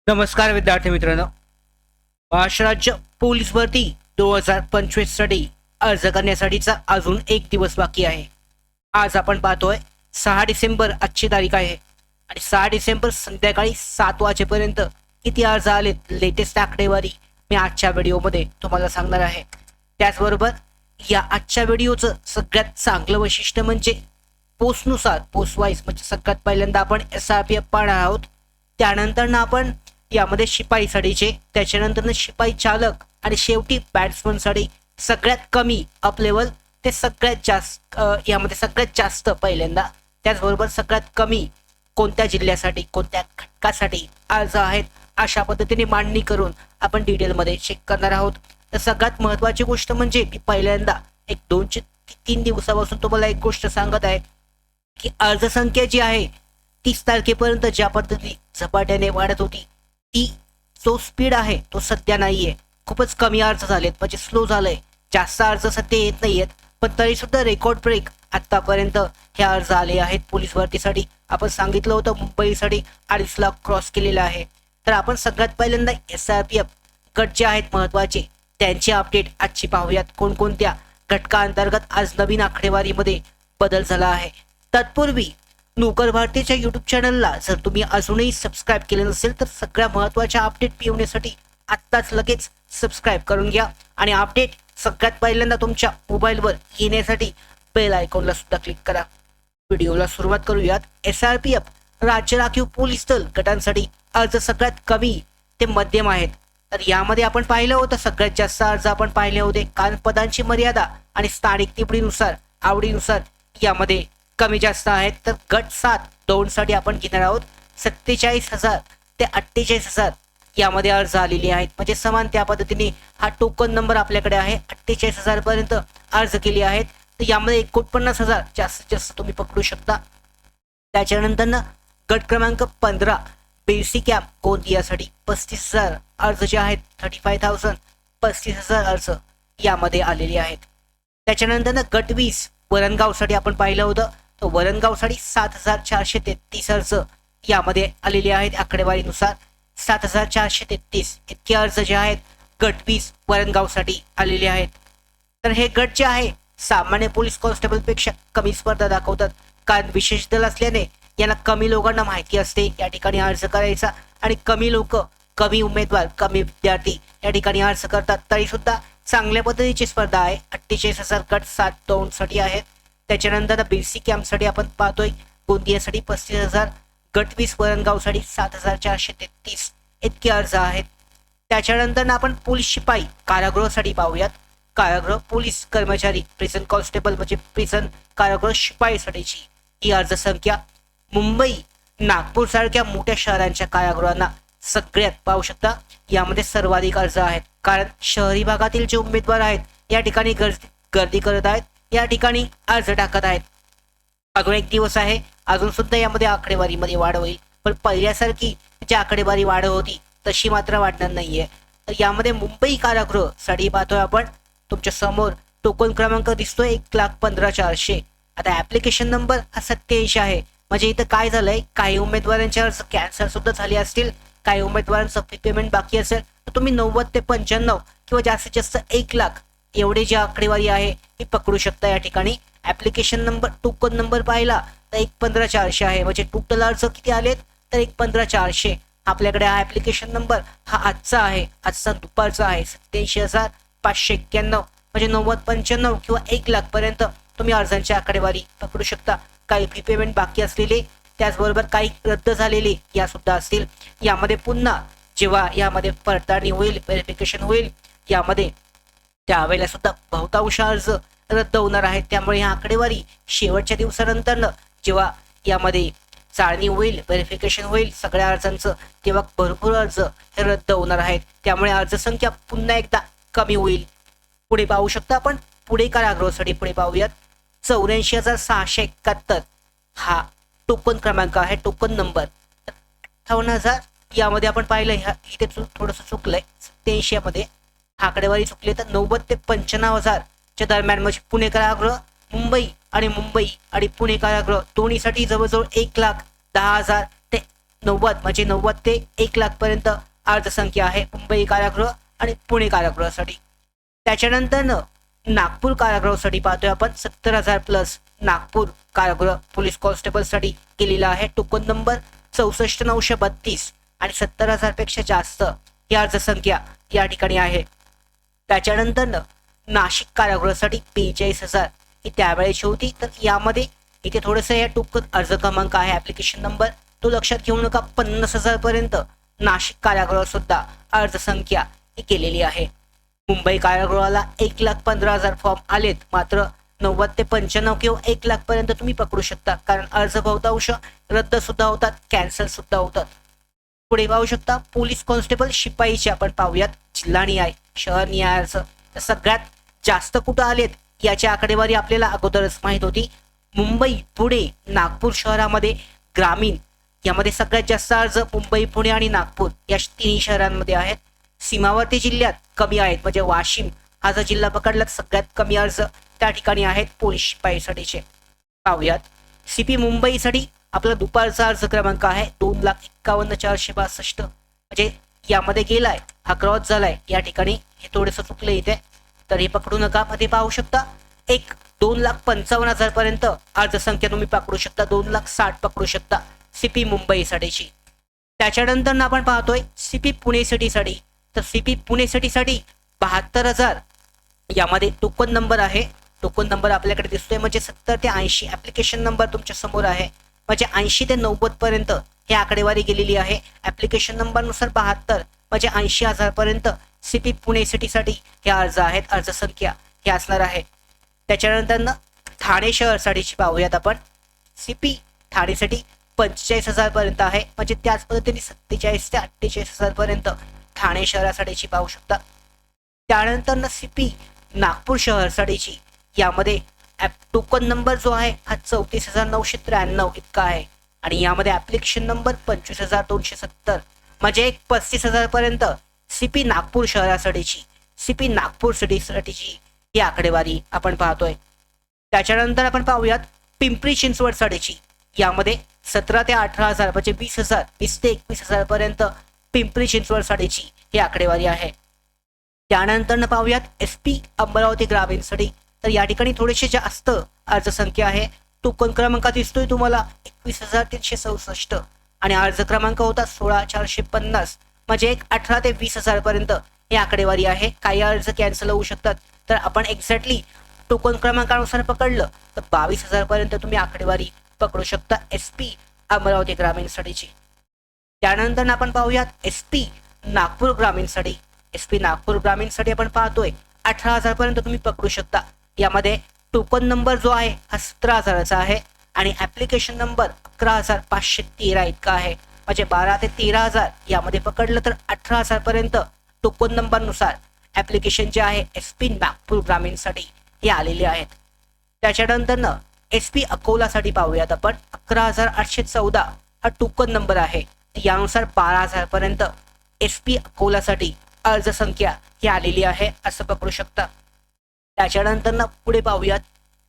नमस्कार विद्यार्थी मित्रांनो. महाराष्ट्र राज्य पोलीस भरती 2025 साठी अर्ज करण्यासाठीचा अजून एक दिवस बाकी आहे. आज आपण पाहतोय 6 डिसेंबर आजची तारीख आहे आणि 6 डिसेंबर संध्याकाळी 7 वाजेपर्यंत किती अर्ज आलेत लेटेस्ट आकडेवारी मी आजच्या व्हिडिओमध्ये तुम्हाला सांगणार आहे. त्याचबरोबर या आजच्या व्हिडिओचं सगळ्यात चांगलं वैशिष्ट्य म्हणजे पोस्टनुसार पोस्ट वाईज म्हणजे सगळ्यात पहिल्यांदा आपण SRPF पाहणार आहोत. त्यानंतर आपण यामध्ये शिपाई साडीचे, त्याच्यानंतर शिपाई चालक आणि शेवटी बॅट्समनसाठी सगळ्यात कमी अप लेवल ते सगळ्यात जास्त यामध्ये सगळ्यात जास्त पहिल्यांदा, त्याचबरोबर सगळ्यात कमी कोणत्या जिल्ह्यासाठी कोणत्या घटकासाठी अर्ज आहेत अशा पद्धतीने मांडणी करून आपण डिटेलमध्ये चेक करणार आहोत. तर सगळ्यात महत्त्वाची गोष्ट म्हणजे मी पहिल्यांदा एक 2 ते 3 दिवसापासून तुम्हाला एक गोष्ट सांगत आहे की अर्ज संख्या जी आहे 30 तारखेपर्यंत ज्या पद्धती झपाट्याने वाढत होती ती जो स्पीड आहे तो सध्या नाहीये. खूपच कमी अर्ज झालेत म्हणजे स्लो झालंय. जास्त अर्ज सध्या येत नाहीयेत, पण तरी सुद्धा रेकॉर्ड ब्रेक आतापर्यंत हे अर्ज आले आहेत. पोलीस भरतीसाठी आपण सांगितलं होतं मुंबईसाठी 2.5 लाख क्रॉस केलेला आहे. तर आपण सगळ्यात पहिल्यांदा SRPF गट जे आहेत महत्वाचे त्यांचे अपडेट आजची पाहूयात. कोणकोणत्या घटकांतर्गत आज नवीन आकडेवारीमध्ये बदल झाला आहे. तत्पूर्वी नोकर भारतीच्या यूट्यूब चॅनलला जर तुम्ही अजूनही सबस्क्राईब केले नसेल तर सगळ्या महत्त्वाच्या अपडेट मिळवण्यासाठी आत्ताच लगेच सबस्क्राईब करून घ्या आणि अपडेट सगळ्यात पहिल्यांदा तुमच्या मोबाईलवर येण्यासाठी बेल आयकॉनला सुद्धा क्लिक करा. व्हिडिओला सुरुवात करूयात. SRPF राज्य राखीव पोलीस दल गटांसाठी अर्ज सगळ्यात कमी ते मध्यम आहेत. तर यामध्ये आपण पाहिलं होतं सगळ्यात जास्त अर्ज आपण पाहिले होते, कारण पदांची मर्यादा आणि स्थानिक निवडीनुसार आवडीनुसार यामध्ये कमी जास्त आहेत. तर गट 7 साठी आपण घेणार आहोत 47,000 ते 48,000 यामध्ये अर्ज आलेले आहेत. म्हणजे समान त्या पद्धतीने हा टोकन नंबर आपल्याकडे आहे. 48,000 पर्यंत अर्ज केले आहेत. तर यामध्ये 49,000 जास्तीत जास्त तुम्ही पकडू शकता. त्याच्यानंतर गट क्रमांक 15 बेसिक कॅम्प गोंदियासाठी 35,000 अर्ज जे आहेत 35,000 35,000 अर्ज यामध्ये आलेले आहेत. त्याच्यानंतर गट 20 वरणगावसाठी आपण पाहिलं होतं, तर वरणगावसाठी 7,433 अर्ज यामध्ये आलेले आहेत. आकडेवारीनुसार 7,433 इतके अर्ज जे आहेत गट 20 वरणगावसाठी आलेले आहेत. तर हे गट जे आहे सामान्य पोलीस कॉन्स्टेबलपेक्षा कमी स्पर्धा दाखवतात, कारण विशेष दल असल्याने यांना कमी लोकांना माहिती असते या ठिकाणी अर्ज करायचा आणि कमी लोक, कमी उमेदवार, कमी विद्यार्थी या ठिकाणी अर्ज करतात. तरी सुद्धा चांगल्या पद्धतीची स्पर्धा आहे. 48,000 गट 7 साठी आहेत. त्याच्यानंतर बेसिक कॅम्पसाठी आपण पाहतोय गोंदियासाठी 35,000, गट 20 वरणगावसाठी 7,433 इतके अर्ज आहेत. त्याच्यानंतर आपण पोलीस शिपाई कारागृहासाठी पाहूयात. कारागृह पोलीस कर्मचारी प्रिझन कॉन्स्टेबल म्हणजे प्रिझन कारागृह शिपाईसाठीची ही अर्ज संख्या मुंबई, नागपूर सारख्या मोठ्या शहरांच्या कारागृहांना सगळ्यात पाहू शकता यामध्ये सर्वाधिक अर्ज आहेत, कारण शहरी भागातील जे उमेदवार आहेत या ठिकाणी गर्दी करत आहेत, या ठिकाणी अर्ज टाकत आहेत. अजून एक दिवस आहे, अजून सुद्धा यामध्ये आकडेवारीमध्ये वाढ होईल, पण पहिल्यासारखी जी आकडेवारी वाढ होती तशी मात्र वाढणार नाहीये. तर यामध्ये मुंबई कारागृह साठी पाहतोय आपण तुमच्या समोर टोकन क्रमांक दिसतोय 1,15,400. आता ऍप्लिकेशन नंबर हा 87 आहे. म्हणजे इथं काय झालंय, काही उमेदवारांचे अर्ज कॅन्सल सुद्धा झाले असतील, काही उमेदवारांचं फी पेमेंट बाकी असेल तर तुम्ही 90 ते 95 किंवा जास्तीत जास्त 1 लाख एवढे जी आकडेवारी आहे ही पकडू शकता. या ठिकाणी ऍप्लिकेशन नंबर टोकन नंबर पाहिला तर 1,15,400 आहे. म्हणजे टोटल अर्ज किती आलेत तर 1,15,400. आपल्याकडे हा ऍप्लिकेशन नंबर हा आजचा आहे, आजचा दुपारचा आहे. 87,591 म्हणजे 90-95 किंवा 1 लाख पर्यंत तुम्ही अर्जांची आकडेवारी पकडू शकता. काही फी पेमेंट बाकी असलेले, त्याचबरोबर काही रद्द झालेले या सुद्धा असतील. यामध्ये पुन्हा जेव्हा यामध्ये पडताळणी होईल, व्हेरिफिकेशन होईल यामध्ये, त्यावेळेला सुद्धा बहुतांश अर्ज रद्द होणार आहेत. त्यामुळे ही आकडेवारी शेवटच्या दिवसानंतर जेव्हा यामध्ये चाळणी होईल, व्हेरिफिकेशन होईल सगळ्या अर्जांचं, तेव्हा भरपूर अर्ज हे रद्द होणार आहेत. त्यामुळे अर्ज संख्या पुन्हा एकदा कमी होईल. पुढे पाहू शकता आपण, पुढे कारागृहासाठी पुढे पाहूयात. 84,671 हा टोकन क्रमांक आहे, टोकन नंबर. 58,000 यामध्ये आपण पाहिलं, इथे थोडंसं चुकलंय, 87 मध्ये आकडेवारी चुकली. तर 90 ते 95,000 च्या दरम्यान म्हणजे पुणे कारागृह, मुंबई आणि पुणे कारागृह दोन्हीसाठी जवळजवळ 1,10,000 ते 90 म्हणजे 90 ते 1 लाख पर्यंत अर्जसंख्या आहे मुंबई कारागृह आणि पुणे कारागृहासाठी. त्याच्यानंतर नागपूर कारागृहासाठी पाहतोय आपण 70,000 प्लस नागपूर कारागृह पोलीस कॉन्स्टेबलसाठी केलेला आहे. टोकन नंबर 64,932 आणि 70,000 पेक्षा जास्त ही अर्जसंख्या या ठिकाणी आहे. त्याच्यानंतर नाशिक कारागृहासाठी 45,000 ही त्यावेळेची होती. तर यामध्ये इथे थोडंसं या टोकन अर्ज क्रमांक आहे ऍप्लिकेशन नंबर तो लक्षात घेऊ नका. 50,000 पर्यंत नाशिक कारागृहात सुद्धा अर्जसंख्या ही केलेली आहे. मुंबई कारागृहाला 1,15,000 फॉर्म आलेत, मात्र 90 ते 95 किंवा 1 लाख पर्यंत तुम्ही पकडू शकता, कारण अर्ज बहुतांश रद्द सुद्धा होतात, कॅन्सल सुद्धा होतात. पुढे पाहू शकता पोलीस कॉन्स्टेबल शिपाईचे आपण पाहूयात जिल्हा न्याय शहर न्यायालयाचं. तर सगळ्यात जास्त कुठं आलेत याची आकडेवारी आपल्याला अगोदरच माहित होती. मुंबई पुणे नागपूर शहरामध्ये ग्रामीण यामध्ये सगळ्यात जास्त अर्ज मुंबई पुणे आणि नागपूर या तिन्ही शहरांमध्ये आहेत. सीमावर्ती जिल्ह्यात कमी आहेत, म्हणजे वाशिम हा जर जिल्हा पकडला सगळ्यात कमी अर्ज त्या ठिकाणी आहेत पोलीस शिपाईसाठीचे. पाहूयात सीपी मुंबईसाठी आपला दुपारचा अर्ज क्रमांक आहे 2,51,462 म्हणजे यामध्ये गेलाय हा क्रॉस झालाय या ठिकाणी, हे थोडंसं चुकलं इथे तर हे पकडू नका. मध्ये पाहू शकता 2,55,000 पर्यंत अर्जसंख्या तुम्ही पकडू शकता, 2,60,000 पकडू शकता सीपी मुंबईसाठीची. त्याच्यानंतर आपण पाहतोय सीपी पुणे सिटीसाठी. तर सीपी पुणे सिटीसाठी 72,000 यामध्ये टोकन नंबर आहे. टोकन नंबर आपल्याकडे दिसतोय म्हणजे 70 ते 80 ऍप्लिकेशन नंबर तुमच्या समोर आहे, म्हणजे 80 ते 90 पर्यंत ही आकडेवारी गेलेली आहे. ऍप्लिकेशन नंबर नुसार 72 म्हणजे 80,000 पर्यंत सीपी पुणे सिटीसाठी हे अर्ज आहेत, अर्जसंख्या हे असणार आहे. त्याच्यानंतर ठाणे शहरसाठीची पाहूयात आपण. सीपी ठाणेसाठी 45,000 पर्यंत आहे, म्हणजे त्याच पद्धतीने 47 ते 48,000 पर्यंत ठाणे शहरासाठीची पाहू शकता. त्यानंतर सीपी नागपूर शहरसाठीची यामध्ये टोकन नंबर जो आहे हा 34,993 इतका आहे आणि यामध्ये ऍप्लिकेशन नंबर 25,270 म्हणजे 35,000 पर्यंत सीपी नागपूर शहरासाठीची सीपी नागपूर सिटीसाठीची ही आकडेवारी आपण पाहतोय. त्याच्यानंतर आपण पाहूयात पिंपरी चिंचवड साठीची. यामध्ये 17 ते 18,000 म्हणजे 20,000 20 ते 21,000 पर्यंत पिंपरी चिंचवड साठीची ही आकडेवारी आहे. त्यानंतर पाहूयात एसपी अमरावती ग्रामीणसाठी. तर या ठिकाणी थोडीशी जास्त अर्जसंख्या आहे. टोकन क्रमांक दिसतोय तुम्हाला 21,367 आणि अर्ज क्रमांक होता 16,450 म्हणजे 18 ते 20,000 पर्यंत ही आकडेवारी आहे. काही अर्ज कॅन्सल होऊ शकतात, तर आपण एक्झॅक्टली टोकन क्रमांकानुसार पकडलं तर 22,000 पर्यंत तुम्ही आकडेवारी पकडू शकता एसपी अमरावती ग्रामीणसाठीची. त्यानंतर आपण पाहूयात एसपी नागपूर ग्रामीणसाठी. एसपी नागपूर ग्रामीणसाठी आपण पाहतोय 18,000 पर्यंत तुम्ही पकडू शकता. यामध्ये टोकन नंबर जो आहे हा 17,000चा आहे आणि ऍप्लिकेशन नंबर 11,513 इतका आहे, म्हणजे 12 ते 13,000 यामध्ये पकडलं तर 18,000 पर्यंत टोकन नंबर नुसार ऍप्लिकेशन जे आहे एसपी नागपूर ग्रामीणसाठी हे आलेले आहेत. त्याच्यानंतर एसपी अकोलासाठी पाहूयात आपण. 11,814 हा टोकन नंबर आहे, यानुसार 12,000 पर्यंत एसपी अकोलासाठी अर्जसंख्या ही आलेली आहे असं पकडू शकता. त्याच्यानंतर पुढे पाहूयात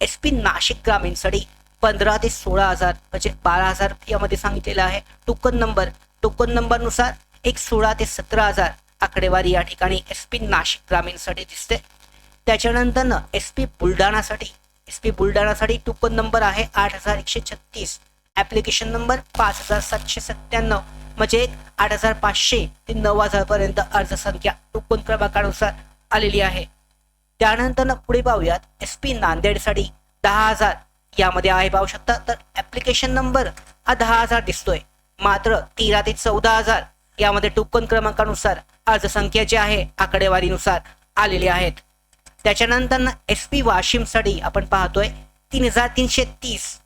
एसपी नाशिक ग्रामीणसाठी 15 ते 16,000 म्हणजे 12,000 यामध्ये सांगितलेलं आहे. टोकन नंबर नुसार 16 ते 17,000 आकडेवारी या ठिकाणी एसपी नाशिक ग्रामीणसाठी दिसते. त्याच्यानंतर एसपी बुलढाणासाठी टोकन नंबर आहे 8,136 ऍप्लिकेशन नंबर 5,797 म्हणजे 8,500 ते 9,000 पर्यंत अर्जसंख्या टोकन क्रमांकानुसार आलेली आहे. त्यानंतर पुढे पाहूयात एसपी नांदेडसाठी 10,000 यामध्ये आहे पाहू शकता. तर ऍप्लिकेशन नंबर हा 10,000 दिसतोय, मात्र 13 ते 14,000 यामध्ये टोकन क्रमांकानुसार अर्जसंख्या जी आहे आकडेवारीनुसार आलेली आहेत. त्याच्यानंतर एसपी वाशिमसाठी आपण पाहतोय 3,330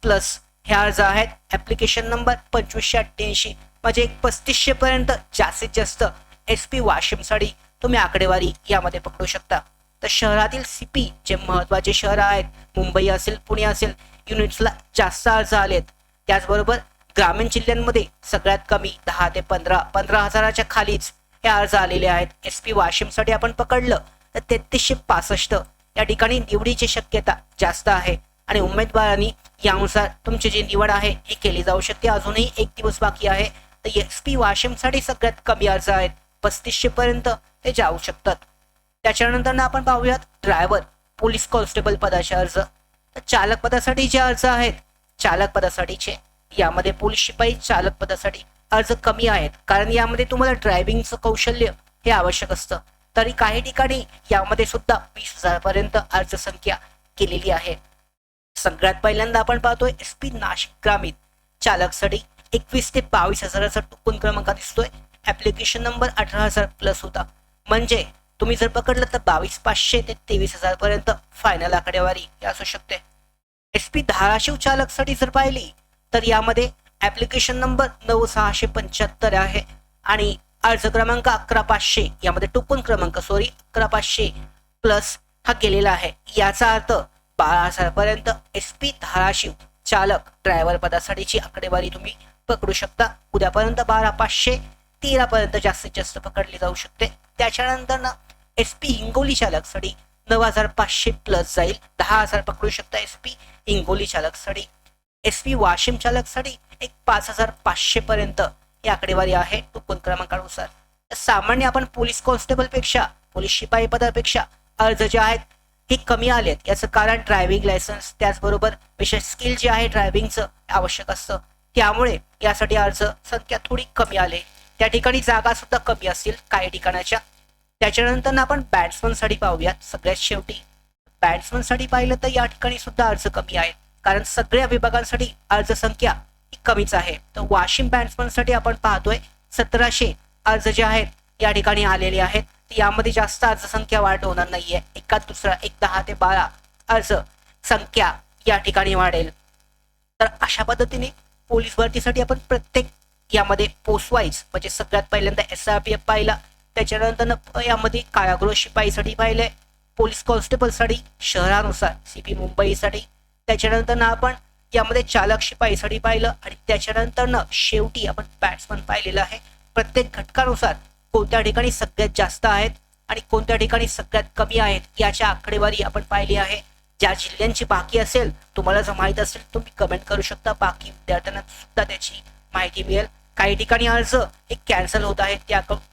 प्लस हे अर्ज आहेत. ऍप्लिकेशन नंबर 2588 म्हणजे 3,500 पर्यंत जास्तीत जास्त एसपी वाशिमसाठी तुम्ही आकडेवारी यामध्ये पकडू शकता. तर शहरातील सीपी जे महत्वाचे शहर आहेत मुंबई असेल पुणे असेल युनिट्सला जास्त अर्ज आलेत. त्याचबरोबर ग्रामीण जिल्ह्यांमध्ये सगळ्यात कमी 10 ते 15,000च्या खालीच हे अर्ज आलेले आहेत. एसपी वाशिमसाठी आपण पकडलं तर 3,365 या ठिकाणी निवडीची शक्यता जास्त आहे. आणि उमेदवारांनी यानुसार तुमची जी निवड आहे ही केली जाऊ शकते. अजूनही एक दिवस बाकी आहे. तर SP वाशिमसाठी सगळ्यात कमी अर्ज आहेत, 3500 पर्यंत ते जाऊ शकतात. त्याच्यानंतर आपण पाहूयात ड्रायव्हर पोलीस कॉन्स्टेबल पदाचे अर्ज. तर चालक पदासाठी जे अर्ज आहेत, चालक पदासाठीचे यामध्ये पोलीस शिपाई चालक पदासाठी अर्ज कमी आहेत, कारण यामध्ये तुम्हाला ड्रायव्हिंगचं कौशल्य हे आवश्यक असतं. तरी काही ठिकाणी यामध्ये सुद्धा 20,000 पर्यंत अर्ज संख्या केलेली आहे. सगळ्यात पहिल्यांदा आपण पाहतोय SP नाशिक ग्रामीण चालकसाठी 21 ते 22,000चा टोकन क्रमांक दिसतोय. ऍप्लिकेशन नंबर 18,000 प्लस होता. म्हणजे तुम्ही जर पकडलं तर 22,500 ते 23,000 पर्यंत फायनल आकडेवारी असू शकते. SP धाराशिव चालकसाठी जर पाहिली तर यामध्ये ऍप्लिकेशन नंबर 9,675 आहे आणि अर्ज क्रमांक 11,500 यामध्ये टोकन क्रमांक 11,500 प्लस हा केलेला आहे. याचा अर्थ 12,000 पर्यंत SP धाराशिव चालक ड्रायव्हर पदासाठीची आकडेवारी तुम्ही पकडू शकता. उद्यापर्यंत 12,500 13 पर्यंत जास्तीत जास्त पकडली जाऊ शकते. त्याच्यानंतर SP हिंगोली चालकसाठी 9,500 प्लस जाईल, 10,000 पकडू शकता SP हिंगोली चालकसाठी. SP वाशिम चालकसाठी 5,500 पर्यंत ही आकडेवारी आहे टोकन क्रमांकानुसार. सामान्य आपण पोलीस कॉन्स्टेबल पेक्षा पोलीस शिपाई पदापेक्षा अर्ज जे आहेत हे कमी आलेत. याचं कारण ड्रायव्हिंग लायसन्स त्याचबरोबर विशेष स्किल जे आहे ड्रायव्हिंगचं आवश्यक असतं, त्यामुळे यासाठी अर्ज संख्या थोडी कमी आले. त्या ठिकाणी जागा सुद्धा कमी असतील काही ठिकाणाच्या. त्याच्यानंतर आपण बॅट्समनसाठी पाहूयात. सगळ्यात शेवटी बॅट्समनसाठी पाहिलं तर या ठिकाणी सुद्धा अर्ज कमी आहेत, कारण सगळ्या विभागांसाठी अर्ज संख्या ही कमीच आहे. तर वाशिम बॅट्समनसाठी आपण पाहतोय 1,700 अर्ज जे आहेत या ठिकाणी आलेले आहेत. यामध्ये जास्त अर्ज संख्या वाढ होणार नाहीये. एकात दुसरा 10 ते 12 अर्ज संख्या या ठिकाणी वाढेल. तर अशा पद्धतीने पोलीस भरतीसाठी आपण प्रत्येक यामध्ये पोस्ट वाईज म्हणजे सगळ्यात पहिल्यांदा SRPF पाहिला, त्याच्यानंतर यामध्ये कारागृह शिपाईसाठी पाहिलंय, पोलीस कॉन्स्टेबलसाठी शहरानुसार CP मुंबईसाठी, त्याच्यानंतर आपण यामध्ये चालक शिपाईसाठी पाहिलं आणि त्याच्यानंतर शेवटी आपण बॅट्समन पाहिलेलं आहे. प्रत्येक घटकानुसार कोणत्या ठिकाणी सगळ्यात जास्त आहेत आणि कोणत्या ठिकाणी सगळ्यात कमी आहेत याच्या आकडेवारी आपण पाहिली आहे. ज्या जिल्ह्यांची बाकी असेल तुम्हाला जर माहित असेल तुम्ही कमेंट करू शकता. बाकी विद्यार्थ्यांना सुद्धा त्याची माहिती मिळेल. काही ठिकाणी अर्ज हे कॅन्सल होत आहेत,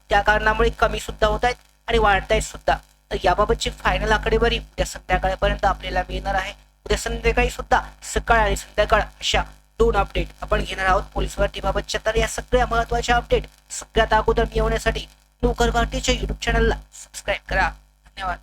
त्या कारणामुळे कमी सुद्धा होत आहेत आणि वाढत आहेत सुद्धा. तर याबाबतची फायनल आकडेवारी उद्या संध्याकाळपर्यंत आपल्याला मिळणार आहे. उद्या संध्याकाळी सुद्धा सकाळ आणि संध्याकाळ अशा 2 अपडेट आपण घेणार आहोत पोलीस भरतीबाबतच्या. तर या सगळ्या महत्त्वाच्या अपडेट सगळ्यात अगोदर मिळवण्यासाठी नोकर भारतीच्या YouTube चॅनलला सबस्क्राईब करा. धन्यवाद.